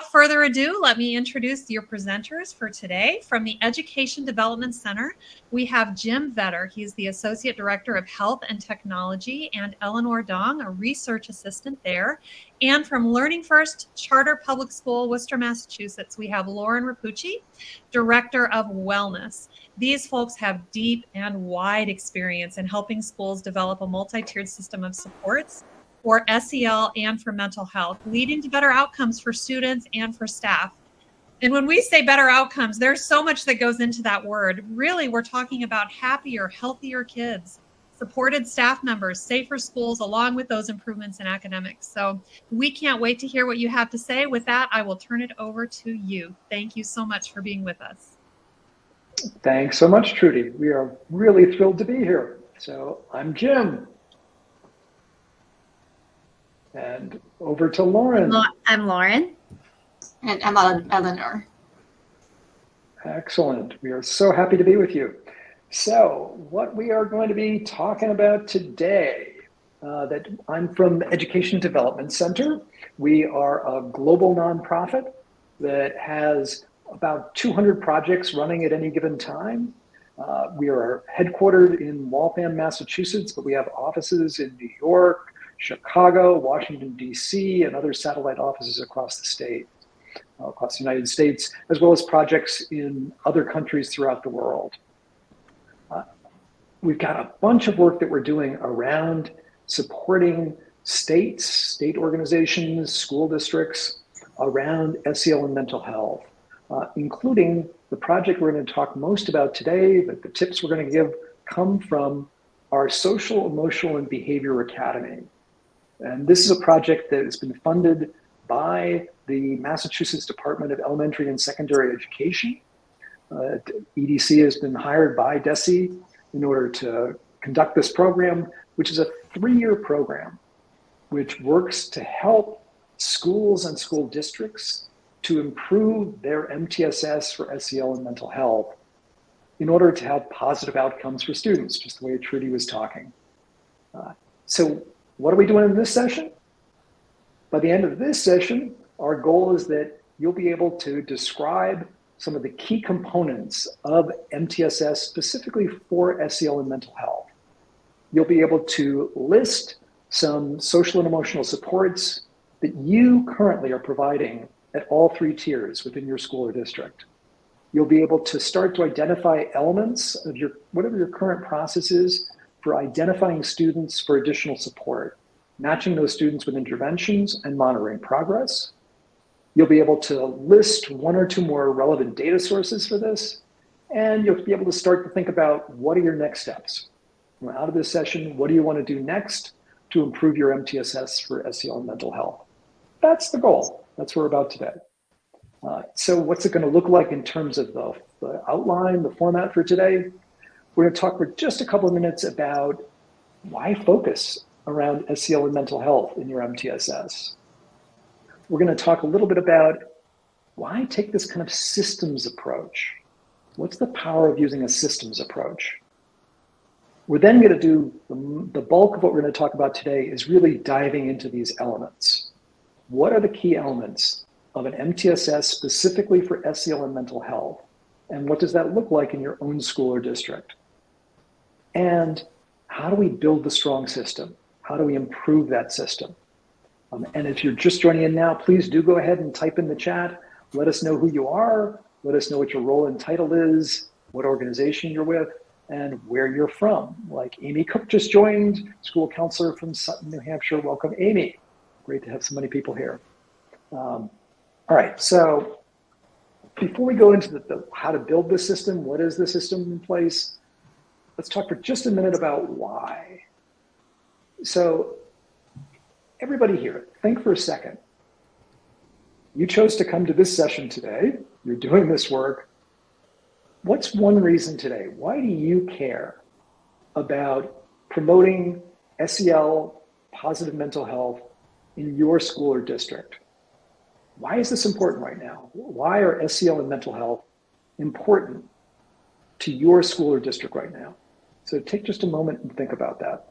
without further ado, let me introduce your presenters for today. From the Education Development Center, we have Jim Vetter. He's the Associate Director of Health and Technology, and Eleanor Dong, a research assistant there. And from Learning First Charter Public School, Worcester, Massachusetts, we have Lauren Rapucci, Director of Wellness. These folks have deep and wide experience in helping schools develop a multi-tiered system of supports for SEL and for mental health, leading to better outcomes for students and for staff. And when we say better outcomes, there's so much that goes into that word. Really, we're talking about happier, healthier kids, supported staff members, safer schools, along with those improvements in academics. So we can't wait to hear what you have to say. With that, I will turn it over to you. Thank you so much for being with us. Thanks so much, Trudy. We are really thrilled to be here. So I'm Jim. And over to Lauren. I'm Lauren. And I'm Eleanor. Excellent. We are so happy to be with you. So what we are going to be talking about today, that I'm from the Education Development Center. We are a global nonprofit that has about 200 projects running at any given time. We are headquartered in Waltham, Massachusetts, but we have offices in New York, Chicago, Washington, D.C., and other satellite offices across the state, across the United States, as well as projects in other countries throughout the world. We've got a bunch of work that we're doing around supporting states, state organizations, school districts around SEL and mental health, including the project we're going to talk most about today, but the tips we're going to give come from our Social, Emotional, and Behavior Academy. And this is a project that has been funded by the Massachusetts Department of Elementary and Secondary Education. EDC has been hired by DESE in order to conduct this program, which is a 3-year program, which works to help schools and school districts to improve their MTSS for SEL and mental health in order to have positive outcomes for students, just the way Trudy was talking. So what are we doing in this session? By the end of this session, our goal is that you'll be able to describe some of the key components of MTSS specifically for SEL and mental health. You'll be able to list some social and emotional supports that you currently are providing at all 3 tiers within your school or district. You'll be able to start to identify elements of whatever your current process is for identifying students for additional support, matching those students with interventions and monitoring progress. You'll be able to list 1 or 2 more relevant data sources for this, and you'll be able to start to think about what are your next steps. Out of this session, what do you want to do next to improve your MTSS for SEL and mental health? That's the goal. That's what we're about today. So what's it going to look like in terms of the outline, the format for today? We're going to talk for just a couple of minutes about why focus around SEL and mental health in your MTSS. We're going to talk a little bit about why take this kind of systems approach. What's the power of using a systems approach? We're then going to do the bulk of what we're going to talk about today is really diving into these elements. What are the key elements of an MTSS specifically for SEL and mental health? And what does that look like in your own school or district? And how do we build the strong system? How do we improve that system? And if you're just joining in now, please do go ahead and type in the chat. Let us know who you are. Let us know what your role and title is, what organization you're with, and where you're from. Like Amy Cook just joined, school counselor from Sutton, New Hampshire. Welcome, Amy. Great to have so many people here. All right, so before we go into the how to build this system, what is the system in place? Let's talk for just a minute about why. So everybody here, think for a second. You chose to come to this session today. You're doing this work. What's one reason today? Why do you care about promoting SEL, positive mental health, in your school or district? Why is this important right now? Why are SEL and mental health important to your school or district right now? So take just a moment and think about that.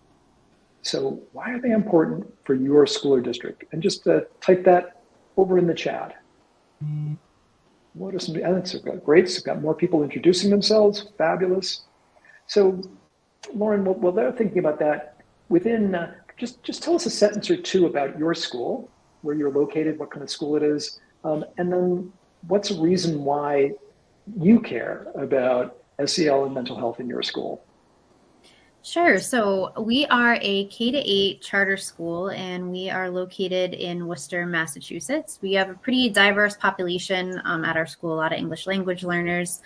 So why are they important for your school or district? And just type that over in the chat. What are some, and it's great, it's got more people introducing themselves, fabulous. So Lauren, while they're thinking about that, within, just tell us a sentence or two about your school, where you're located, what kind of school it is, and then what's a reason why you care about SEL and mental health in your school? Sure. So we are a K-8 charter school, and we are located in Worcester, Massachusetts. We have a pretty diverse population at our school, a lot of English language learners.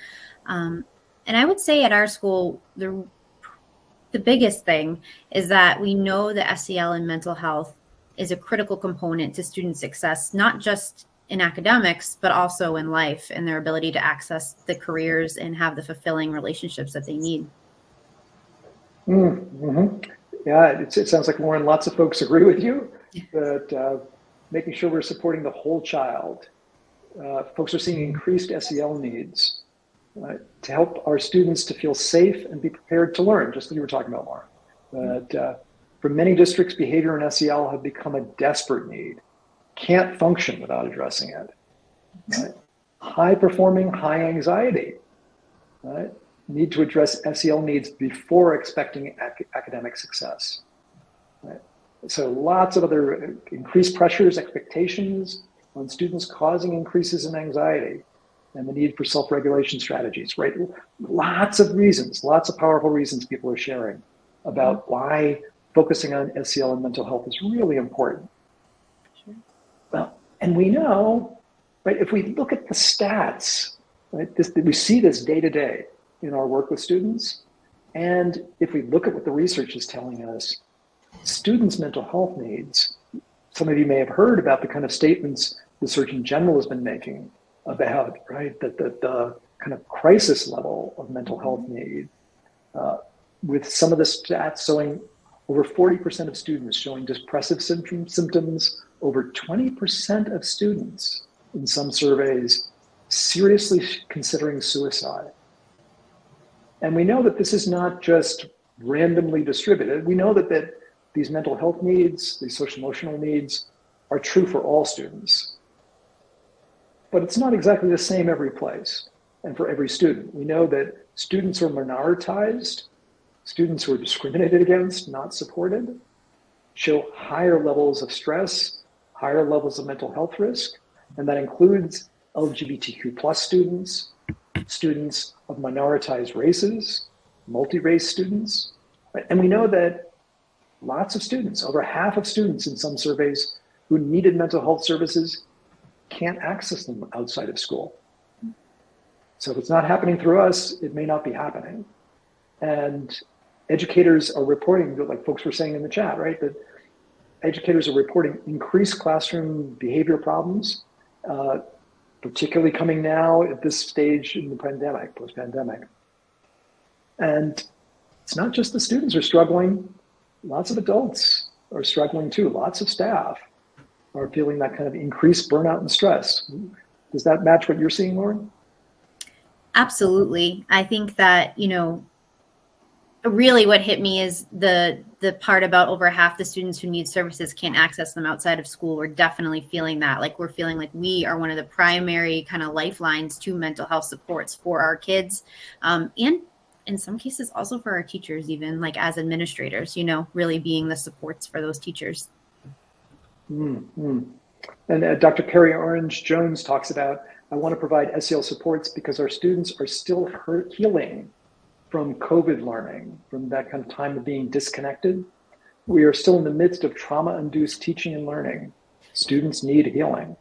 And I would say at our school, the biggest thing is that we know that SEL and mental health is a critical component to student success, not just in academics, but also in life and their ability to access the careers and have the fulfilling relationships that they need. Mm-hmm. Yeah, it sounds like, Lauren, lots of folks agree with you that making sure we're supporting the whole child. Folks are seeing increased SEL needs to help our students to feel safe and be prepared to learn, just as you were talking about, Lauren. But for many districts, behavior and SEL have become a desperate need. Can't function without addressing it. Right? High performing, high anxiety. Right? Need to address SEL needs before expecting academic success. Right? So lots of other increased pressures, expectations on students causing increases in anxiety and the need for self-regulation strategies, right? Lots of reasons, lots of powerful reasons people are sharing about why focusing on SEL and mental health is really important. Sure. Well, and we know, right, if we look at the stats, right, we see this day to day in our work with students. And if we look at what the research is telling us, students' mental health needs, some of you may have heard about the kind of statements the Surgeon General has been making about, right, the kind of crisis level of mental health need, with some of the stats showing over 40% of students showing depressive symptoms, over 20% of students in some surveys seriously considering suicide. And we know that this is not just randomly distributed. We know that these mental health needs, these social emotional needs are true for all students. But it's not exactly the same every place and for every student. We know that students who are minoritized, students who are discriminated against, not supported, show higher levels of stress, higher levels of mental health risk, and that includes LGBTQ plus students, students of minoritized races, multi-race students. And we know that lots of students, over half of students in some surveys who needed mental health services can't access them outside of school. So if it's not happening through us, it may not be happening. And educators are reporting, like folks were saying in the chat, right, that educators are reporting increased classroom behavior problems, particularly coming now at this stage in the pandemic, post-pandemic. And it's not just the students are struggling, lots of adults are struggling too. Lots of staff are feeling that kind of increased burnout and stress. Does that match what you're seeing, Lauren? Absolutely. I think that, really what hit me is the part about over half the students who need services can't access them outside of school. We're definitely feeling that. Like, we're feeling like we are one of the primary kind of lifelines to mental health supports for our kids. And in some cases also for our teachers, even like as administrators, really being the supports for those teachers. Mm-hmm. And Dr. Carrie Orange Jones talks about, I want to provide SEL supports because our students are still healing from COVID learning, from that kind of time of being disconnected. We are still in the midst of trauma-induced teaching and learning. Students need healing.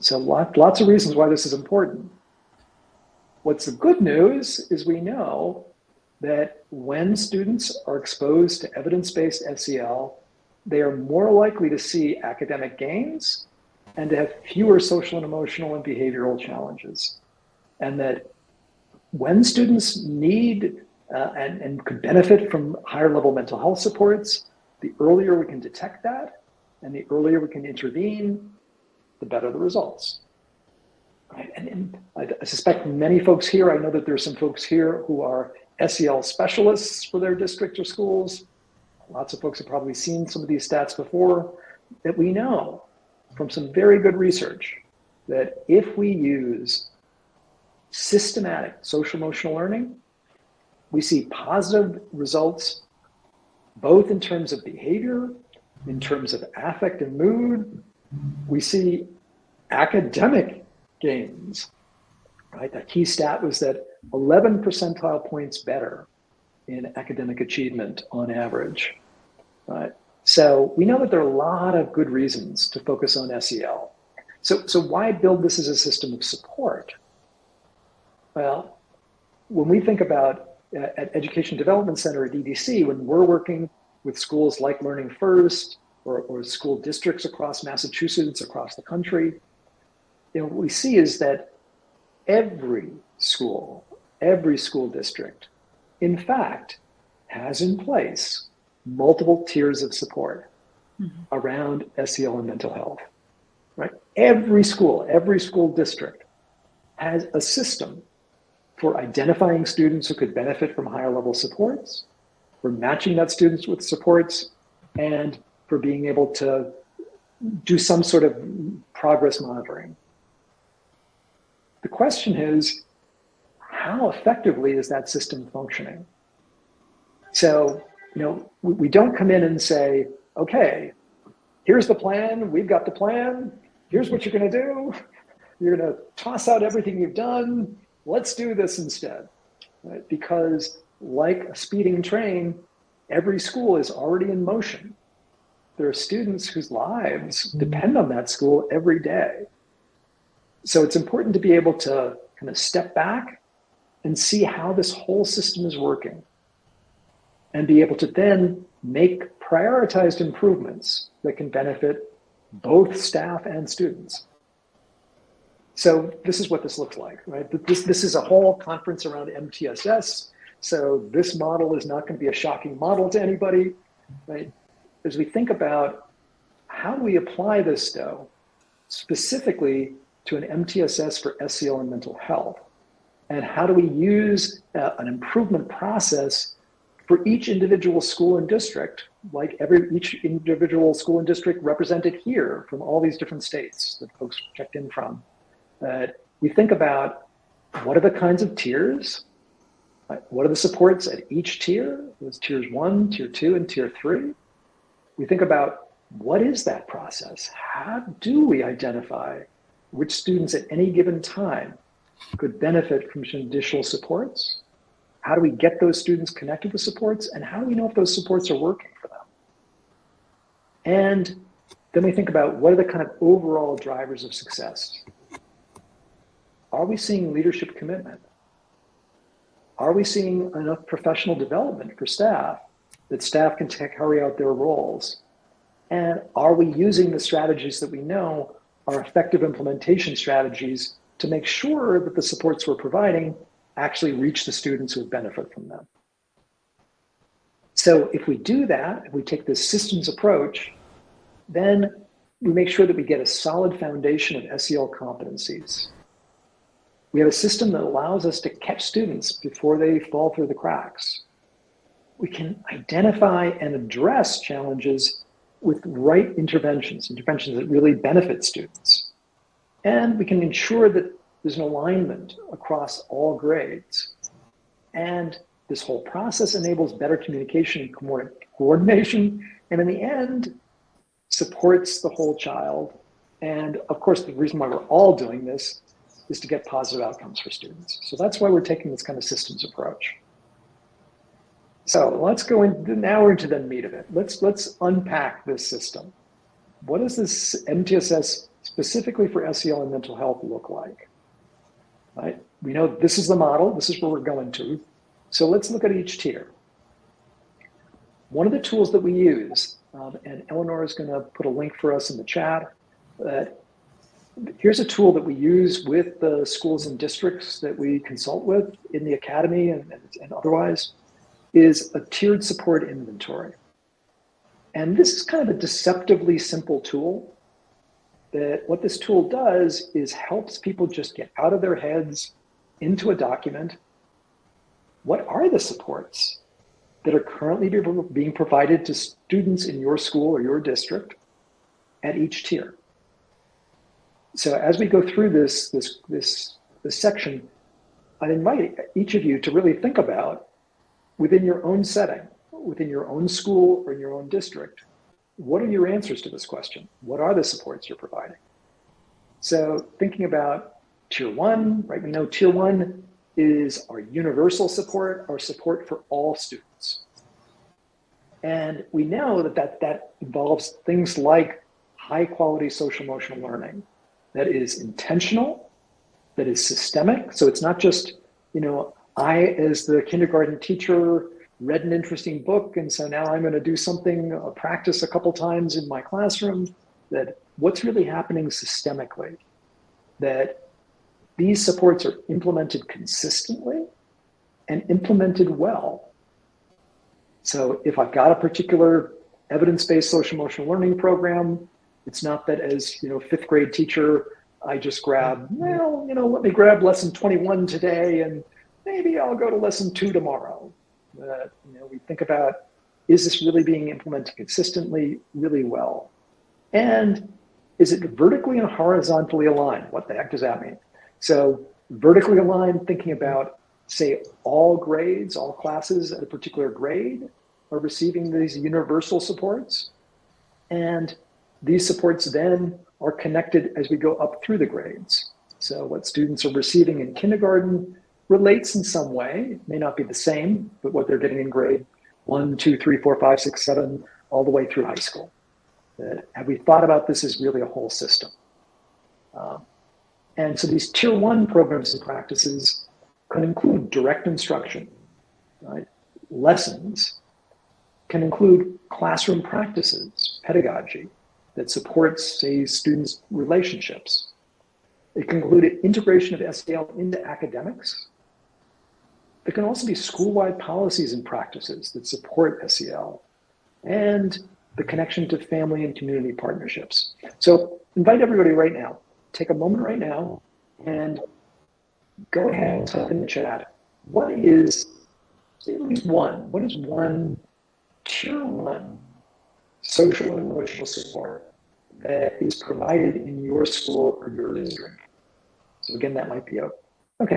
So lots of reasons why this is important. What's the good news is we know that when students are exposed to evidence-based SEL, they are more likely to see academic gains and to have fewer social and emotional and behavioral challenges. And that when students need and could benefit from higher level mental health supports, the earlier we can detect that and the earlier we can intervene, the better the results. Right? And I suspect many folks here, I know that there's some folks here who are SEL specialists for their district or schools. Lots of folks have probably seen some of these stats before, that we know from some very good research that if we use systematic social emotional learning, we see positive results both in terms of behavior, in terms of affect and mood. We see academic gains, right? The key stat was that 11 percentile points better in academic achievement on average, right? So we know that there are a lot of good reasons to focus on SEL. So why build this as a system of support? Well, when we think about at Education Development Center at EDC, when we're working with schools like Learning First or school districts across Massachusetts, across the country, what we see is that every school district, in fact, has in place multiple tiers of support around SEL and mental health, right? Every school district has a system for identifying students who could benefit from higher level supports, for matching that students with supports, and for being able to do some sort of progress monitoring. The question is, how effectively is that system functioning? So, we don't come in and say, okay, here's the plan, we've got the plan, here's what you're gonna do. You're gonna toss out everything you've done, let's do this instead, right? Because like a speeding train, every school is already in motion. There are students whose lives depend on that school every day. So it's important to be able to kind of step back and see how this whole system is working and be able to then make prioritized improvements that can benefit both staff and students. So this is what this looks like, right? This is a whole conference around MTSS. So this model is not going to be a shocking model to anybody, right? As we think about how we apply this though, specifically to an MTSS for SEL and mental health, and how do we use an improvement process for each individual school and district, like each individual school and district represented here from all these different states that folks checked in from. We think about what are the kinds of tiers, right? What are the supports at each tier? There's tiers 1, tier 2, and tier 3. We think about what is that process? How do we identify which students at any given time could benefit from some additional supports? How do we get those students connected with supports? And how do we know if those supports are working for them? And then we think about what are the kind of overall drivers of success? Are we seeing leadership commitment? Are we seeing enough professional development for staff that staff can carry out their roles? And are we using the strategies that we know are effective implementation strategies to make sure that the supports we're providing actually reach the students who benefit from them? So if we do that, if we take this systems approach, then we make sure that we get a solid foundation of SEL competencies. We have a system that allows us to catch students before they fall through the cracks. We can identify and address challenges with right interventions that really benefit students. And we can ensure that there's an alignment across all grades. And this whole process enables better communication and coordination, and in the end, supports the whole child. And of course, the reason why we're all doing this is to get positive outcomes for students. So that's why we're taking this kind of systems approach. So let's go now into the meat of it. Let's unpack this system. What does this MTSS specifically for SEL and mental health look like? Right? We know this is the model, this is where we're going to. So let's look at each tier. One of the tools that we use, and Eleanor is gonna put a link for us in the chat, here's a tool that we use with the schools and districts that we consult with in the academy and otherwise, is a tiered support inventory. And this is kind of a deceptively simple tool that what this tool does is helps people just get out of their heads into a document. What are the supports that are currently being provided to students in your school or your district at each tier? So as we go through this section, I'd invite each of you to really think about, within your own setting, within your own school or in your own district, what are your answers to this question? What are the supports you're providing? So thinking about tier one, right? We know tier one is our universal support, our support for all students. And we know that involves things like high quality social emotional learning that is intentional, that is systemic. So it's not just, I, as the kindergarten teacher, read an interesting book, and so now I'm going to do something, practice a couple times in my classroom. That what's really happening systemically, that these supports are implemented consistently and implemented well. So if I've got a particular evidence-based social emotional learning program, it's not that as fifth grade teacher, I just grab, let me grab lesson 21 today and maybe I'll go to lesson 2 tomorrow. We think about, is this really being implemented consistently, really well? And is it vertically and horizontally aligned? What the heck does that mean? So vertically aligned, thinking about, say, all grades, all classes at a particular grade are receiving these universal supports. And these supports then are connected as we go up through the grades. So what students are receiving in kindergarten relates in some way. It may not be the same, but what they're getting in grade 1, 2, 3, 4, 5, 6, 7, all the way through high school. Have we thought about this as really a whole system? And so these tier one programs and practices can include direct instruction, right? Lessons, can include classroom practices, pedagogy that supports, say, students' relationships. It can include integration of SEL into academics. There can also be school-wide policies and practices that support SEL and the connection to family and community partnerships. So invite everybody right now, take a moment right now and go ahead and type in the chat. What is, say at least one, what is one tier one social and emotional support that is provided in your school or your district? So again, that might be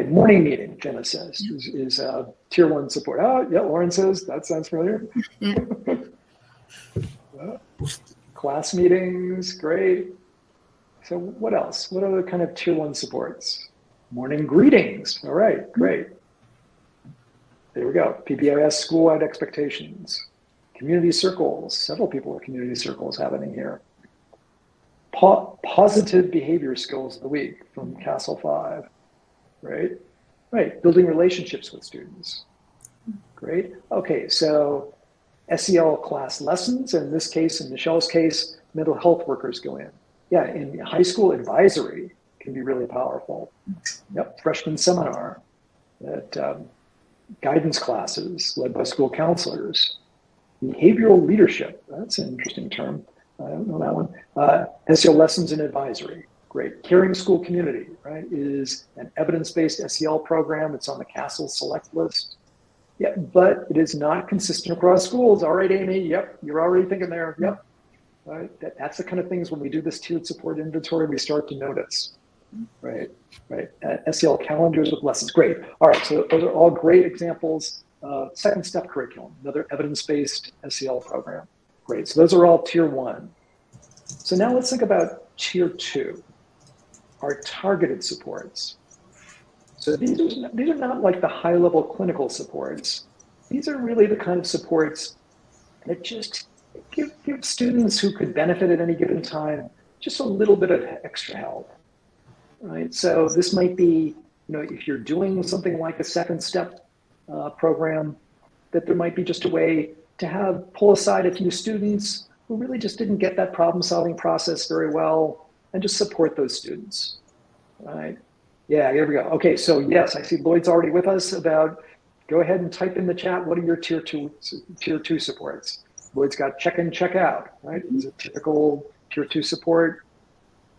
morning meeting, Jenna says, is tier one support. Oh, yeah, Lauren says, that sounds familiar. Yeah. Class meetings, great. So what else? What other kind of tier one supports? Morning greetings. All right, great. There we go. PBIS school-wide expectations. Community circles. Several people with community circles happening here. Positive behavior skills of the week from Castle 5. Right? Right. Building relationships with students. Great. Okay, so SEL class lessons. In this case, in Michelle's case, mental health workers go in. Yeah, in high school advisory can be really powerful. Yep, freshman seminar, that guidance classes led by school counselors. Behavioral leadership, that's an interesting term. I don't know that one. SEL lessons and advisory, great. Caring school community, right, is an evidence-based SEL program. It's on the Castle Select list. Yeah, but it is not consistent across schools. All right, Amy, yep, you're already thinking there, yep. Right, that's the kind of things when we do this tiered support inventory, we start to notice, right? SEL calendars with lessons, great. All right, so those are all great examples. Second step curriculum, another evidence-based SEL program, great. So those are all tier one. So now let's think about tier two, our targeted supports. So these are not like the high-level clinical supports. These are really the kind of supports that just give students who could benefit at any given time just a little bit of extra help, right? So this might be, if you're doing something like a second step program, that there might be just a way to pull aside a few students who really just didn't get that problem-solving process very well and just support those students, right? Yeah, here we go. Okay, so yes, I see Lloyd's already with us go ahead and type in the chat, what are your tier two supports? Lloyd's got check in, check out, right? Is a typical tier two support,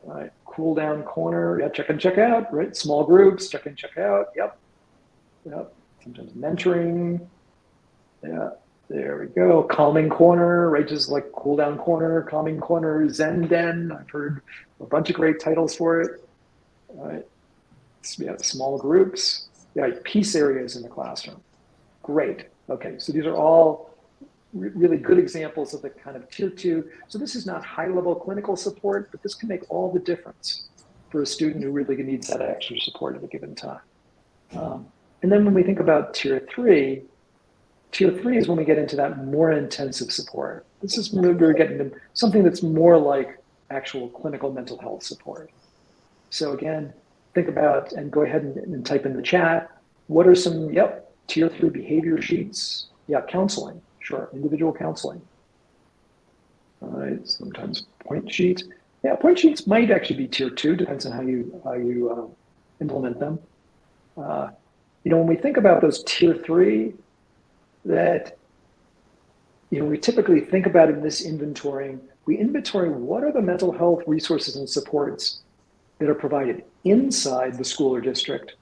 right? Cool down corner, yeah, check in, check out, right? Small groups, check in, check out, yep. Sometimes mentoring, yeah. There we go. Calming corner, right? Just like cool down corner, calming corner, Zen den. I've heard a bunch of great titles for it. All right. Yeah, small groups. Yeah, peace areas in the classroom. Great. Okay, so these are all really good examples of the kind of tier 2. So this is not high-level clinical support, but this can make all the difference for a student who really needs that extra support at a given time. And then when we think about tier 3 is when we get into that more intensive support. This is when we're getting to something that's more like actual clinical mental health support. So again, think about and go ahead and type in the chat. What are some, tier 3 behavior sheets? Yeah, counseling, sure, individual counseling. All right, sometimes point sheets. Yeah, point sheets might actually be tier 2, depends on how you implement them. When we think about those tier 3, that we typically think about in this inventorying, we inventory what are the mental health resources and supports that are provided inside the school or district,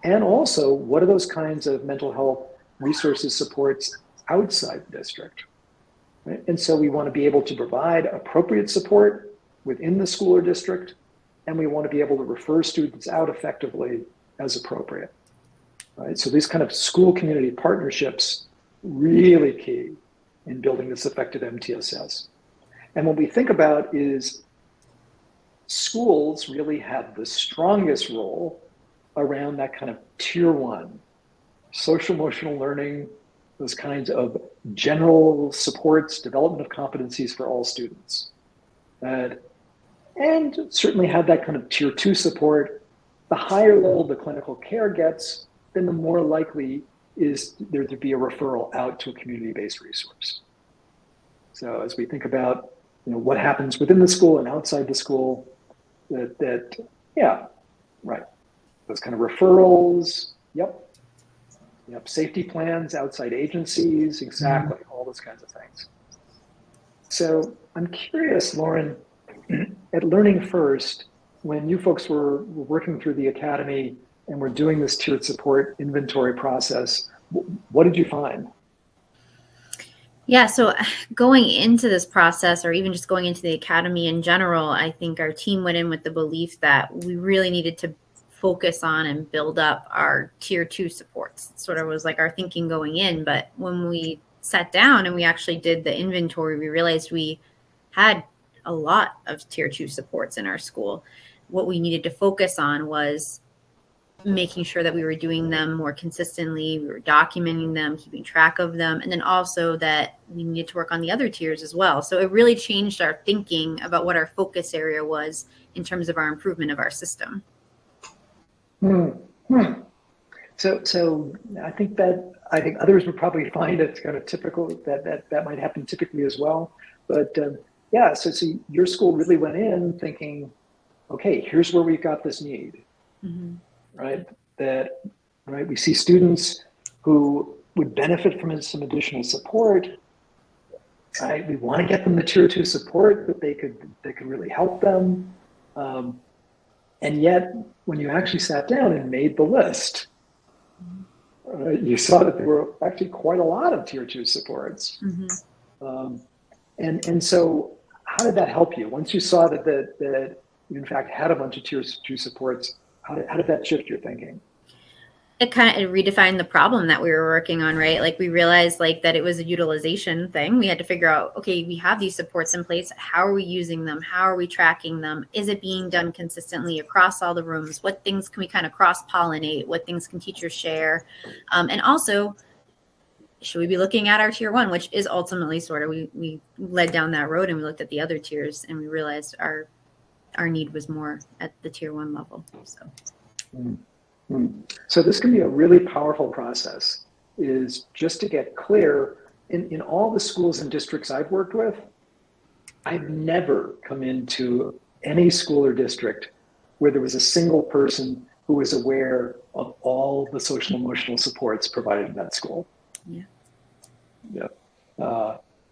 and also what are those kinds of mental health resources supports outside the district, right? And so we want to be able to provide appropriate support within the school or district, and we want to be able to refer students out effectively as appropriate, right? So these kind of school community partnerships, really key in building this effective MTSS. And what we think about is schools really have the strongest role around that kind of tier 1, social emotional learning, those kinds of general supports, development of competencies for all students. And certainly have that kind of tier 2 support. The higher level the clinical care gets, then the more likely is there to be a referral out to a community-based resource. So as we think about what happens within the school and outside the school, those kind of referrals, safety plans, outside agencies, exactly, all those kinds of things. So I'm curious, Lauren, at Learning First, when you folks were working through the academy and we're doing this tiered support inventory process, what did you find? Yeah, so going into this process, or even just going into the academy in general, I think our team went in with the belief that we really needed to focus on and build up our tier 2 supports. It sort of was like our thinking going in, but when we sat down and we actually did the inventory, we realized we had a lot of tier 2 supports in our school. What we needed to focus on was making sure that we were doing them more consistently, we were documenting them, keeping track of them, and then also that we needed to work on the other tiers as well. So it really changed our thinking about what our focus area was in terms of our improvement of our system. So I think others would probably find it kind of typical that might happen typically as well. But so your school really went in thinking, okay, here's where we've got this need. Mm-hmm. Right? We see students who would benefit from some additional support. Right? We want to get them the tier 2 support that they could really help them. And yet, when you actually sat down and made the list, you saw that there were actually quite a lot of tier 2 supports. Mm-hmm. And so, how did that help you? Once you saw that you in fact had a bunch of tier 2 supports, how did that shift your thinking? It kind of redefined the problem that we were working on, right? Like we realized that it was a utilization thing. We had to figure out, okay, we have these supports in place. How are we using them? How are we tracking them? Is it being done consistently across all the rooms? What things can we kind of cross-pollinate? What things can teachers share? And also, should we be looking at our tier 1, which is ultimately sort of, we led down that road and we looked at the other tiers and we realized our need was more at the tier 1 level. So this can be a really powerful process, is just to get clear. In all the schools and districts I've worked with, I've never come into any school or district where there was a single person who was aware of all the social emotional supports provided in that school.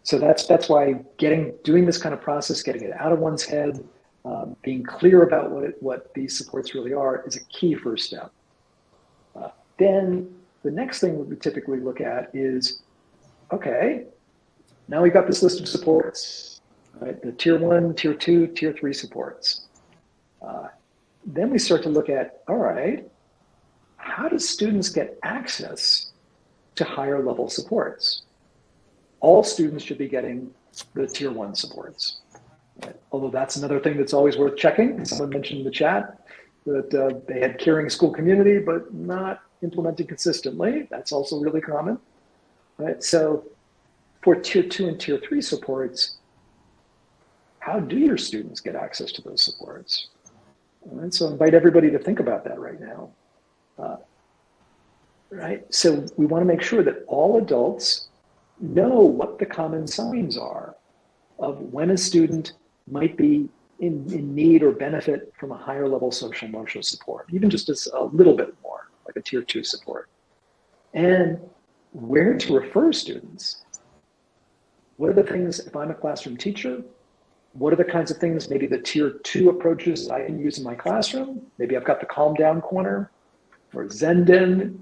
So that's why doing this kind of process, getting it out of one's head, being clear about what these supports really are is a key first step. Then the next thing we typically look at is, okay, now we've got this list of supports, right? The tier 1, tier 2, tier 3 supports. Then we start to look at, all right, how do students get access to higher level supports? All students should be getting the tier 1 supports. Right? Although that's another thing that's always worth checking. Someone mentioned in the chat that they had caring school community, but not implemented consistently. That's also really common. Right? So for tier 2 and tier 3 supports, how do your students get access to those supports? And so I invite everybody to think about that right now. Right? So we want to make sure that all adults know what the common signs are of when a student might be in need or benefit from a higher level social emotional support, even just as a little bit more, like a tier 2 support. And where to refer students. What are the things, if I'm a classroom teacher, what are the kinds of things, maybe the tier 2 approaches I can use in my classroom? Maybe I've got the Calm Down Corner or Zenden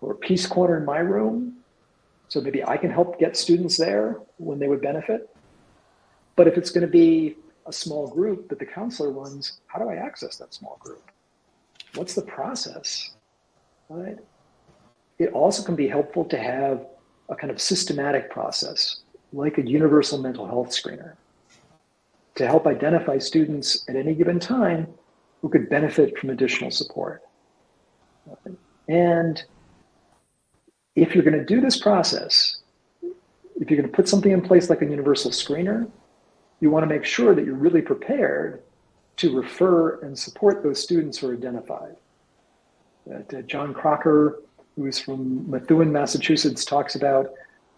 or Peace Corner in my room. So maybe I can help get students there when they would benefit. But if it's going to be a small group that the counselor runs, how do I access that small group? What's the process? Right? It also can be helpful to have a kind of systematic process, like a universal mental health screener, to help identify students at any given time who could benefit from additional support. And if you're going to do this process, if you're going to put something in place like a universal screener, you want to make sure that you're really prepared to refer and support those students who are identified. John Crocker, who's from Methuen, Massachusetts, talks about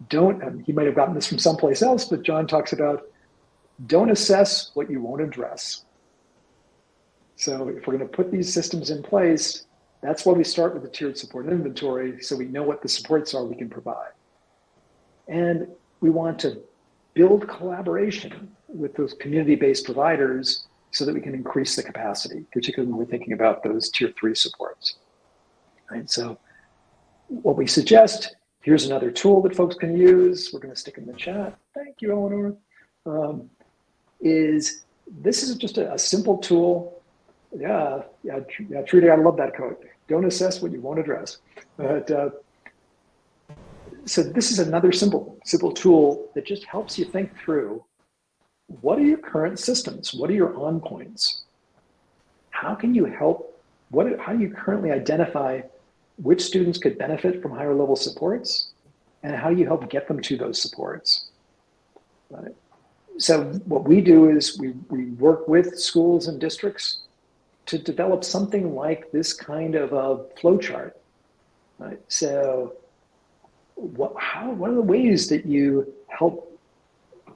he might have gotten this from someplace else, but John talks about don't assess what you won't address. So if we're going to put these systems in place, that's why we start with the tiered support inventory, so we know what the supports are we can provide. And we want to build collaboration with those community-based providers so that we can increase the capacity, particularly when we're thinking about those tier 3 supports. Right? So what we suggest, here's another tool that folks can use. We're going to stick in the chat. Thank you, Eleanor. This is just a simple tool. Yeah, Trudy, I love that quote. Don't assess what you won't address. But, so this is another simple tool that just helps you think through, what are your current systems? What are your on points? How can you help? How do you currently identify which students could benefit from higher level supports, and how do you help get them to those supports? Right. So what we do is we work with schools and districts to develop something like this kind of a flow chart. Right? So what are the ways that you help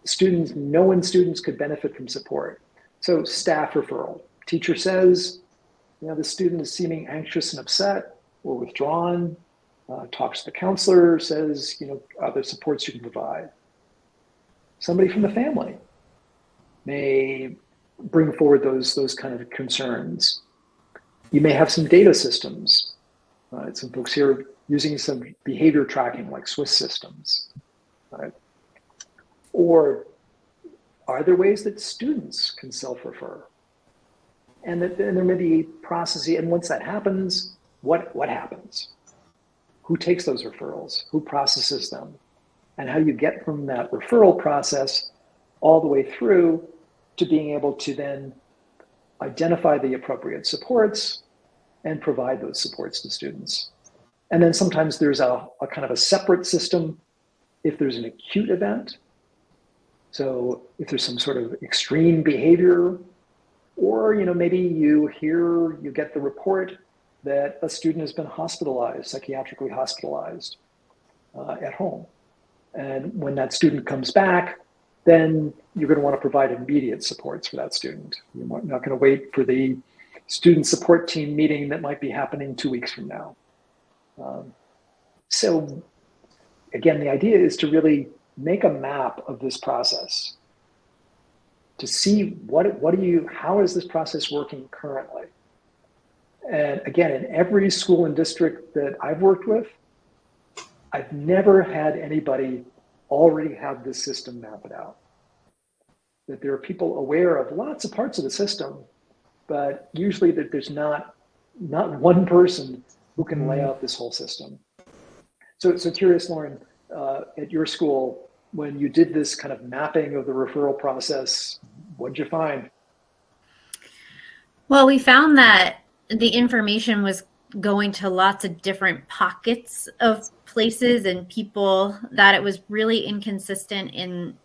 students know when students could benefit from support? So staff referral. Teacher says, the student is seeming anxious and upset or withdrawn, talks to the counselor, says, other supports you can provide. Somebody from the family may bring forward those kind of concerns. You may have some data systems. Some folks here using some behavior tracking like Swiss systems. Right? Or are there ways that students can self-refer? And there may be processes, and once that happens, what happens? Who takes those referrals? Who processes them? And how do you get from that referral process all the way through to being able to then identify the appropriate supports and provide those supports to students? And then sometimes there's a kind of a separate system if there's an acute event. So if there's some sort of extreme behavior, or maybe you get the report that a student has been hospitalized, psychiatrically hospitalized at home. And when that student comes back, then you're going to want to provide immediate supports for that student. You're not going to wait for the student support team meeting that might be happening 2 weeks from now. So again, the idea is to really make a map of this process to see how is this process working currently? And again, in every school and district that I've worked with, I've never had anybody already have this system mapped out. That there are people aware of lots of parts of the system, but usually that there's not one person who can lay out this whole system. So curious, Lauren, at your school, when you did this kind of mapping of the referral process, what did you find? Well, we found that the information was going to lots of different pockets of places and people, that it was really inconsistent in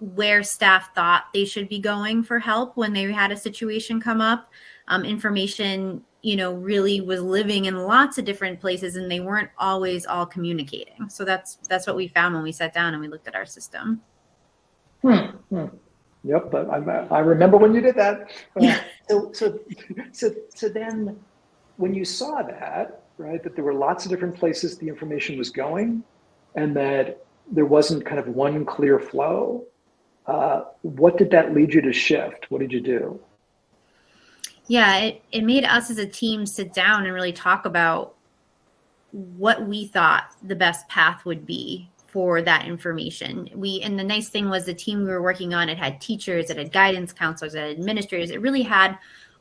where staff thought they should be going for help when they had a situation come up. Information, really was living in lots of different places, and they weren't always all communicating. So that's what we found when we sat down and we looked at our system. Yep, but I remember when you did that. So then, when you saw that, right, that there were lots of different places the information was going, and that there wasn't kind of one clear flow, what did that lead you to shift? What did you do? Yeah, it made us as a team sit down and really talk about what we thought the best path would be for that information. And the nice thing was the team we were working on, it had teachers, it had guidance counselors, it had administrators. It really had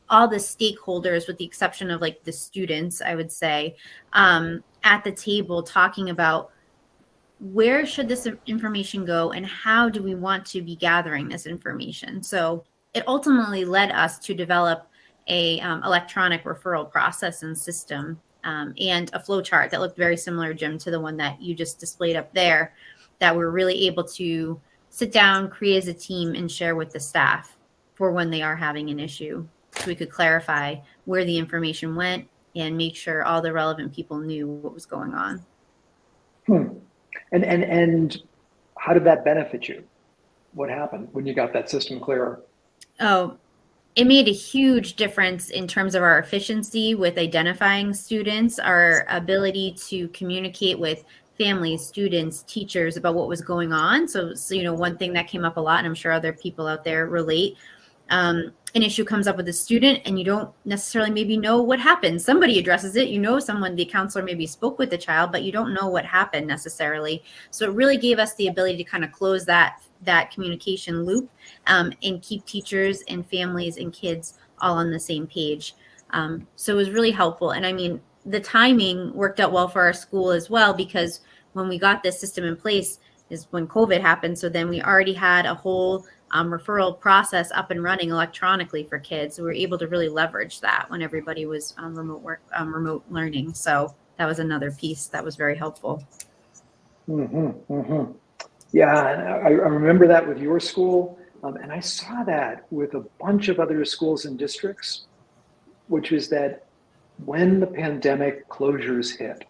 all the stakeholders, with the exception of like the students, I would say, at the table talking about where should this information go and how do we want to be gathering this information. So it ultimately led us to develop a electronic referral process and system, and a flow chart that looked very similar, Jim, to the one that you just displayed up there, that we're really able to sit down, create as a team, and share with the staff for when they are having an issue. So we could clarify where the information went and make sure all the relevant people knew what was going on. And how did that benefit you? What happened when you got that system clearer? Oh, it made a huge difference in terms of our efficiency with identifying students, our ability to communicate with families, students, teachers about what was going on. So one thing that came up a lot, and I'm sure other people out there relate, an issue comes up with a student and you don't necessarily maybe know what happened. Somebody addresses it, the counselor maybe spoke with the child, but you don't know what happened necessarily. So it really gave us the ability to kind of close that communication loop, and keep teachers and families and kids all on the same page. So it was really helpful. And I mean, the timing worked out well for our school as well, because when we got this system in place is when COVID happened. So then we already had a whole referral process up and running electronically for kids. So we were able to really leverage that when everybody was remote learning. So that was another piece that was very helpful. Yeah, and I remember that with your school, and I saw that with a bunch of other schools and districts, which was that when the pandemic closures hit,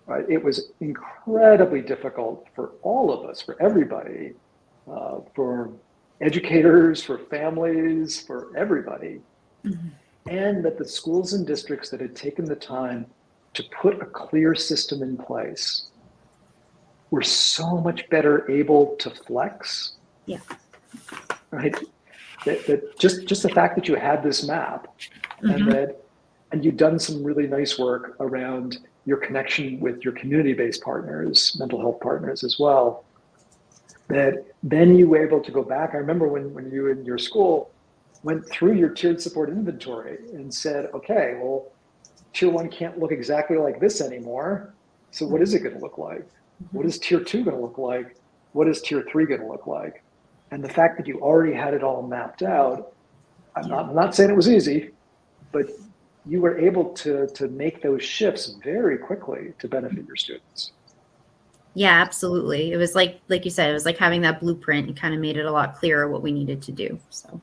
right, it was incredibly difficult for all of us, for everybody, for educators, for families, for everybody. Mm-hmm. And that the schools and districts that had taken the time to put a clear system in place were so much better able to flex. Yeah. Right. That just the fact that you had this map, mm-hmm. and you've done some really nice work around your connection with your community-based partners, mental health partners as well, that then you were able to go back. I remember when you and your school went through your tiered support inventory and said, okay, well, tier 1 can't look exactly like this anymore. So what is it going to look like? What is tier 2 going to look like? What is tier 3 going to look like? And the fact that you already had it all mapped out, I'm not saying it was easy, but you were able to make those shifts very quickly to benefit your students. Yeah, absolutely. It was like you said, it was like having that blueprint. It kind of made it a lot clearer what we needed to do. So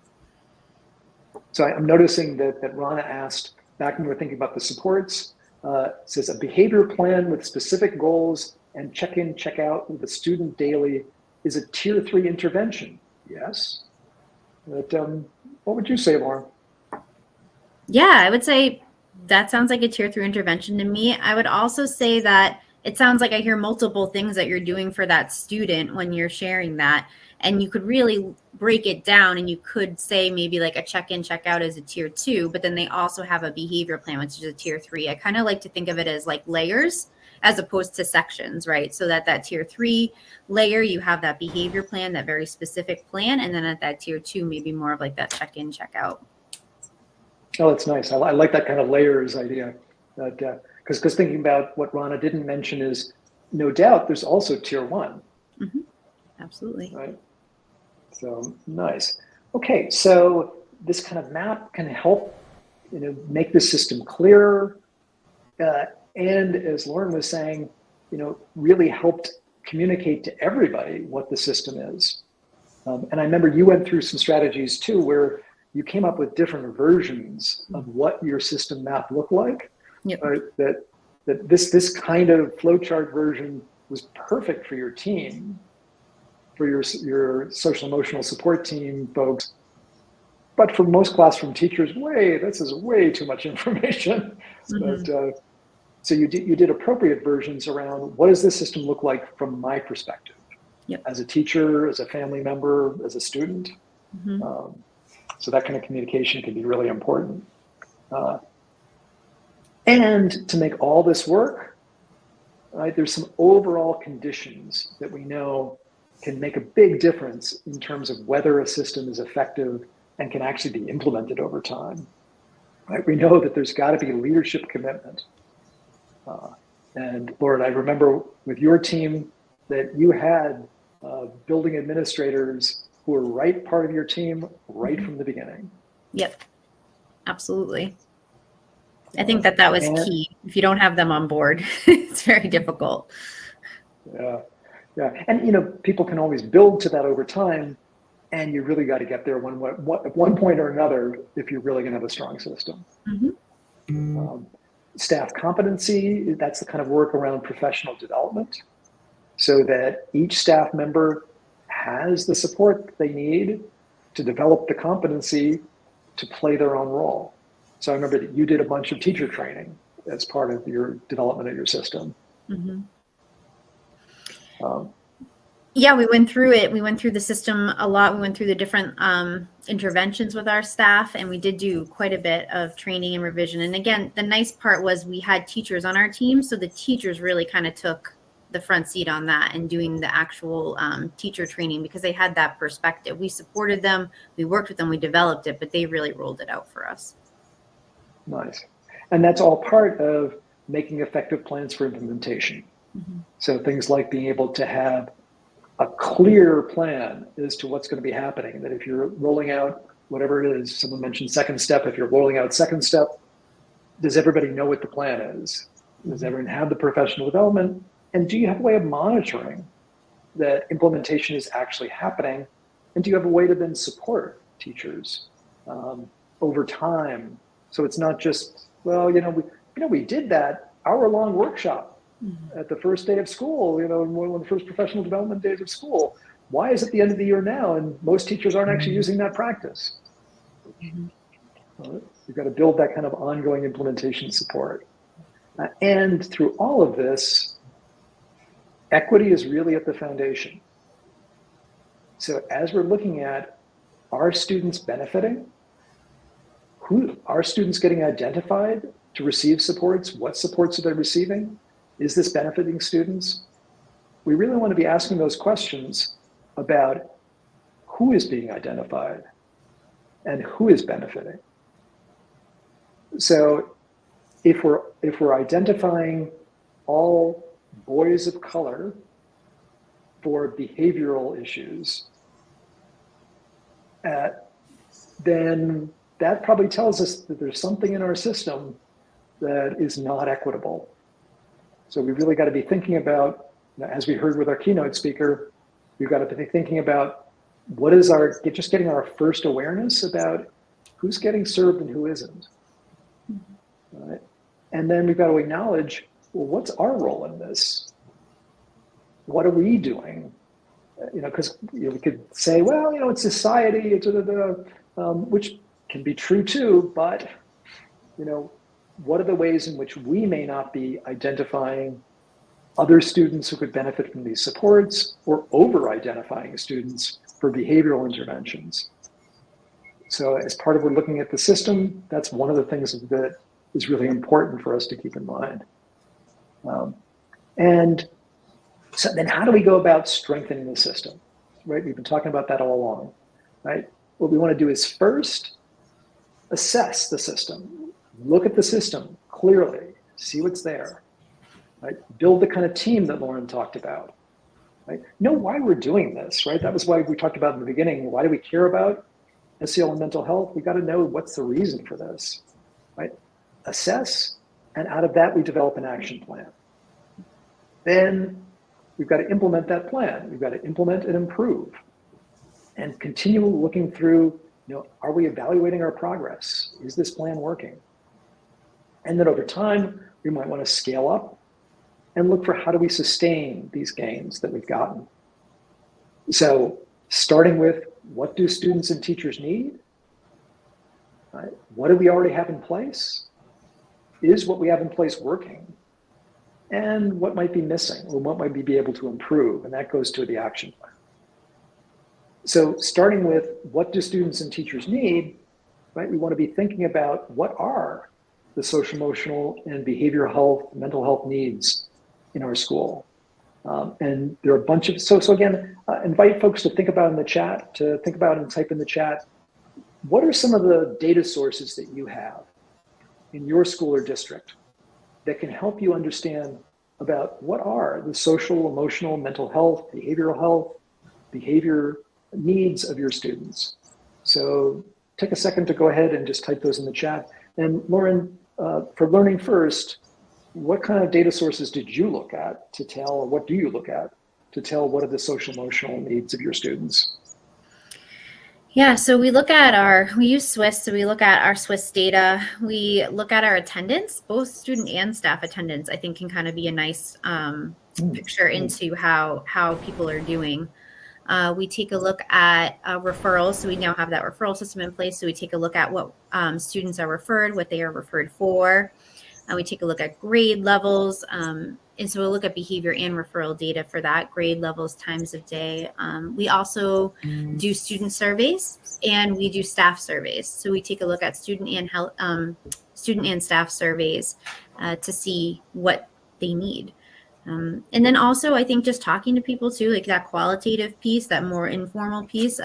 I'm noticing that Rana asked, back when we were thinking about the supports, says a behavior plan with specific goals and check in, check out with the student daily is a tier 3 intervention. Yes. But what would you say, Lauren? Yeah, I would say that sounds like a tier 3 intervention to me. I would also say that it sounds like I hear multiple things that you're doing for that student when you're sharing that. And you could really break it down and you could say maybe like a check-in, check-out is a tier 2, but then they also have a behavior plan, which is a tier 3. I kind of like to think of it as like layers. as opposed to sections, right? So that tier 3 layer, you have that behavior plan, that very specific plan. And then at that tier 2, maybe more of like that check in, check out. Oh, that's nice. I like that kind of layers idea. Because thinking about what Rana didn't mention is, no doubt, there's also tier 1. Mm-hmm. Absolutely. Right. So nice. Okay, so this kind of map can help, make the system clearer, and as Lauren was saying, really helped communicate to everybody what the system is. And I remember you went through some strategies too, where you came up with different versions of what your system map looked like. Yep. Right? That this kind of flowchart version was perfect for your team, for your social emotional support team folks. But for most classroom teachers, this is way too much information. Mm-hmm. But, so you did appropriate versions around what does this system look like from my perspective, yep. as a teacher, as a family member, as a student. Mm-hmm. So that kind of communication can be really important. And to make all this work, right, there's some overall conditions that we know can make a big difference in terms of whether a system is effective and can actually be implemented over time. Right? We know that there's got to be leadership commitment. And Lauren, I remember with your team that you had building administrators who were right part of your team right from the beginning. Yep, absolutely. I think that was key. If you don't have them on board, it's very difficult. Yeah. And people can always build to that over time, and you really got to get there at one point or another if you're really going to have a strong system. Mm-hmm. Staff competency, that's the kind of work around professional development, so that each staff member has the support they need to develop the competency to play their own role. So I remember that you did a bunch of teacher training as part of your development of your system. Mm-hmm. Yeah, we went through it. We went through the system a lot. We went through the different interventions with our staff, and we did do quite a bit of training and revision. And again, the nice part was we had teachers on our team, so the teachers really kind of took the front seat on that and doing the actual teacher training, because they had that perspective. We supported them, we worked with them, we developed it, but they really rolled it out for us. Nice. And that's all part of making effective plans for implementation. Mm-hmm. So things like being able to have a clear plan as to what's going to be happening, that if you're rolling out whatever it is, someone mentioned second step, if you're rolling out second step, does everybody know what the plan is? Does everyone have the professional development? And do you have a way of monitoring that implementation is actually happening? And do you have a way to then support teachers over time? So it's not just, we did that hour-long workshop at the first day of school, one of the first professional development days of school. Why is it the end of the year now? And most teachers aren't actually using that practice. You've got to build that kind of ongoing implementation support. And through all of this, equity is really at the foundation. So as we're looking at, are students benefiting? Who are students getting identified to receive supports? What supports are they receiving? Is this benefiting students? We really want to be asking those questions about who is being identified and who is benefiting. So if we're identifying all boys of color for behavioral issues, then that probably tells us that there's something in our system that is not equitable. So we really got to be thinking about, as we heard with our keynote speaker, we've got to be thinking about what is just getting our first awareness about who's getting served and who isn't. Right? And then we've got to acknowledge, well, what's our role in this? What are we doing? Because we could say, well, it's society, which can be true too, but, what are the ways in which we may not be identifying other students who could benefit from these supports, or over-identifying students for behavioral interventions? So as part of looking at the system, that's one of the things that is really important for us to keep in mind. And so then how do we go about strengthening the system, right? We've been talking about that all along, right? What we want to do is first assess the system, look at the system clearly, see what's there, right? Build the kind of team that Lauren talked about, right? Know why we're doing this, right? That was why we talked about in the beginning. Why do we care about SEL and mental health? We got to know what's the reason for this, right? Assess, and out of that, we develop an action plan. Then we've got to implement that plan. We've got to implement and improve and continue looking through, are we evaluating our progress? Is this plan working? And then over time, we might want to scale up and look for how do we sustain these gains that we've gotten. So starting with, what do students and teachers need? Right? What do we already have in place? Is what we have in place working? And what might be missing, or what might we be able to improve? And that goes to the action plan. So starting with, what do students and teachers need, right? We want to be thinking about what are the social, emotional, and behavioral health, mental health needs in our school. And there are a bunch of, so again, invite folks to think about in the chat, to think about and type in the chat, what are some of the data sources that you have in your school or district that can help you understand about what are the social, emotional, mental health, behavior needs of your students. So take a second to go ahead and just type those in the chat. And Lauren, for Learning First, what kind of data sources did you look at to tell, or what do you look at to tell what are the social emotional needs of your students? Yeah, so we use Swiss, so we look at our Swiss data. We look at our attendance, both student and staff attendance, I think can kind of be a nice picture into how people are doing. We take a look at referrals. So we now have that referral system in place. So we take a look at what students are referred, what they are referred for. We take a look at grade levels. And so we'll look at behavior and referral data for that, grade levels, times of day. We also do student surveys and we do staff surveys. So we take a look at student and staff surveys to see what they need. And then also, I think just talking to people too, like that qualitative piece, that more informal piece.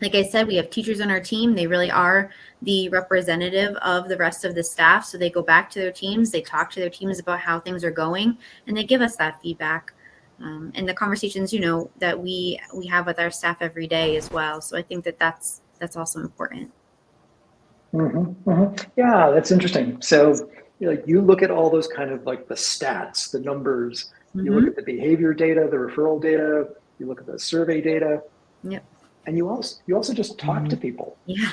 Like I said, we have teachers on our team. They really are the representative of the rest of the staff. So they go back to their teams, they talk to their teams about how things are going, and they give us that feedback. And the conversations, that we have with our staff every day as well. So I think that's also important. Mm-hmm, mm-hmm. Yeah, that's interesting. So you look at all those kind of like the stats, the numbers, you look at the behavior data, the referral data, you look at the survey data. Yep. And you also just talk to people. Yeah.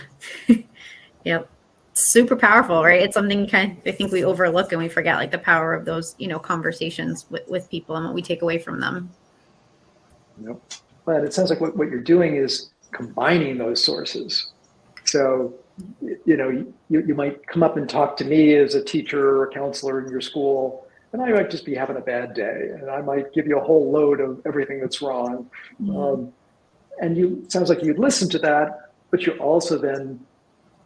Yep. Super powerful, right? It's something I think we overlook and we forget, like the power of those, conversations with people and what we take away from them. Yep. But it sounds like what you're doing is combining those sources. So, you might come up and talk to me as a teacher or a counselor in your school, and I might just be having a bad day, and I might give you a whole load of everything that's wrong. And it sounds like you'd listen to that, but you're also then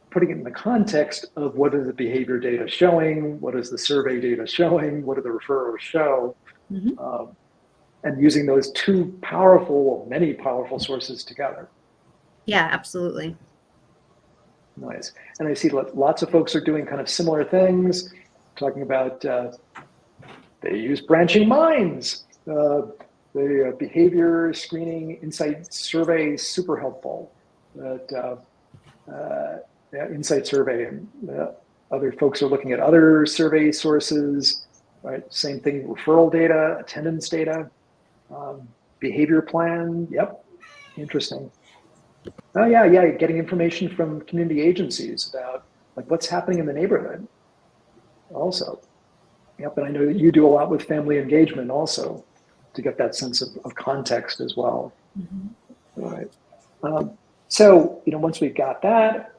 putting it in the context of what is the behavior data showing, what is the survey data showing, what do the referrals show, and using those many powerful sources together. Yeah, absolutely. Nice. And I see lots of folks are doing kind of similar things, talking about they use branching minds. The behavior screening insight survey is super helpful. Insight survey, and other folks are looking at other survey sources. Right, same thing. Referral data, attendance data, behavior plan. Yep, interesting. Oh yeah, getting information from community agencies about like what's happening in the neighborhood. Also, yep, and I know that you do a lot with family engagement also, to get that sense of context as well. All right. So, once we've got that,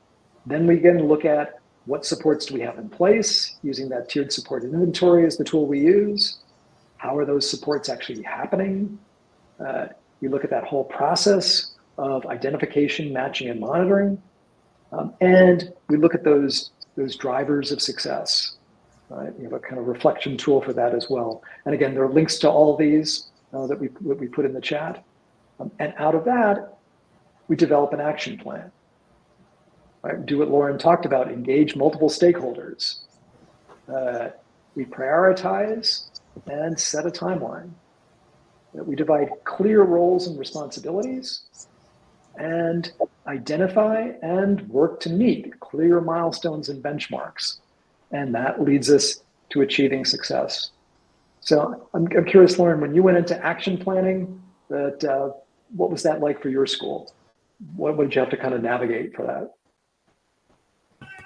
then we can look at what supports do we have in place, using that tiered support inventory as the tool we use. How are those supports actually happening? We look at that whole process of identification, matching, and monitoring. And we look at those drivers of success. right? You have a kind of reflection tool for that as well. And again, there are links to all these that we put in the chat. And out of that, we develop an action plan. Right? Do what Lauren talked about, engage multiple stakeholders. We prioritize and set a timeline. We divide clear roles and responsibilities and identify and work to meet clear milestones and benchmarks. And that leads us to achieving success. So I'm curious, Lauren, when you went into action planning, what was that like for your school? What did you have to kind of navigate for that?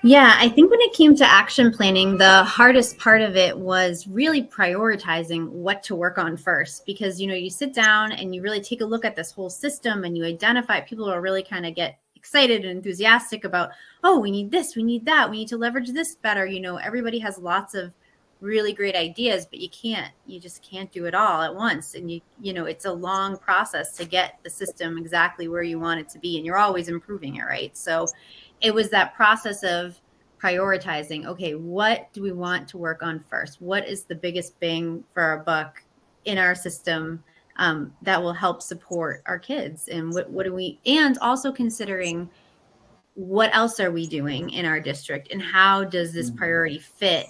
Yeah, I think when it came to action planning, the hardest part of it was really prioritizing what to work on first, because, you sit down and you really take a look at this whole system and you identify people will really kind of get excited and enthusiastic about, oh, we need this, we need that, we need to leverage this better. Everybody has lots of really great ideas, but you just can't do it all at once. And it's a long process to get the system exactly where you want it to be. And you're always improving it, right? So it was that process of prioritizing, okay, what do we want to work on first? What is the biggest bang for our buck in our system that will help support our kids? And what do we, and also considering what else are we doing in our district and how does this priority fit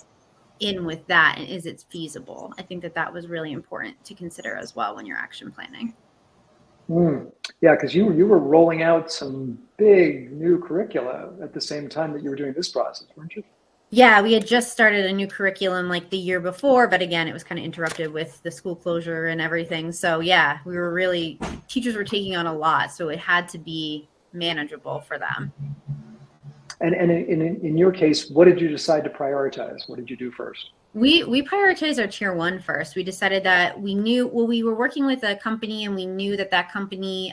in with that? And is it feasible? I think that was really important to consider as well when you're action planning. Yeah, because you were rolling out some big new curricula at the same time that you were doing this process, weren't you? Yeah, we had just started a new curriculum like the year before, but again, it was kind of interrupted with the school closure and everything. So yeah, teachers were taking on a lot, so it had to be manageable for them. And in your case, what did you decide to prioritize? What did you do first? We prioritized our tier 1 first. We decided that we were working with a company and we knew that company,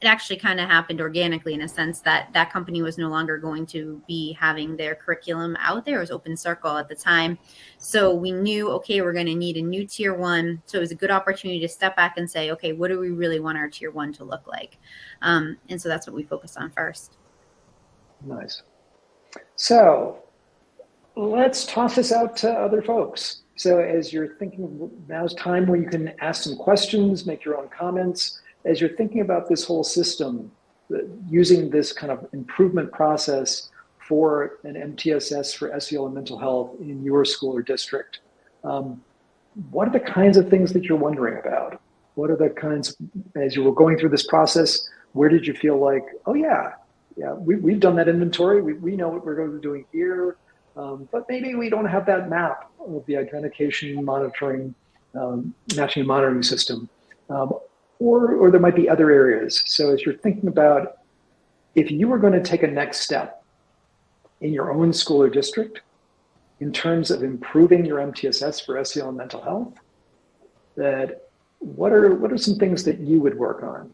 it actually kind of happened organically in a sense that company was no longer going to be having their curriculum out there. It was Open Circle at the time. So we knew, okay, we're going to need a new tier 1. So it was a good opportunity to step back and say, okay, what do we really want our tier 1 to look like? And so that's what we focused on first. Nice. So let's toss this out to other folks. So as you're thinking, now's time where you can ask some questions, make your own comments. As you're thinking about this whole system, using this kind of improvement process for an MTSS for SEL and mental health in your school or district, what are the kinds of things that you're wondering about? What are the kinds, as you were going through this process, where did you feel like, oh yeah, we've done that inventory. We know what we're going to be doing here. But maybe we don't have that map of the identification, monitoring, matching and monitoring system. Or there might be other areas. So as you're thinking about, if you were going to take a next step in your own school or district in terms of improving your MTSS for SEL and mental health, what are some things that you would work on?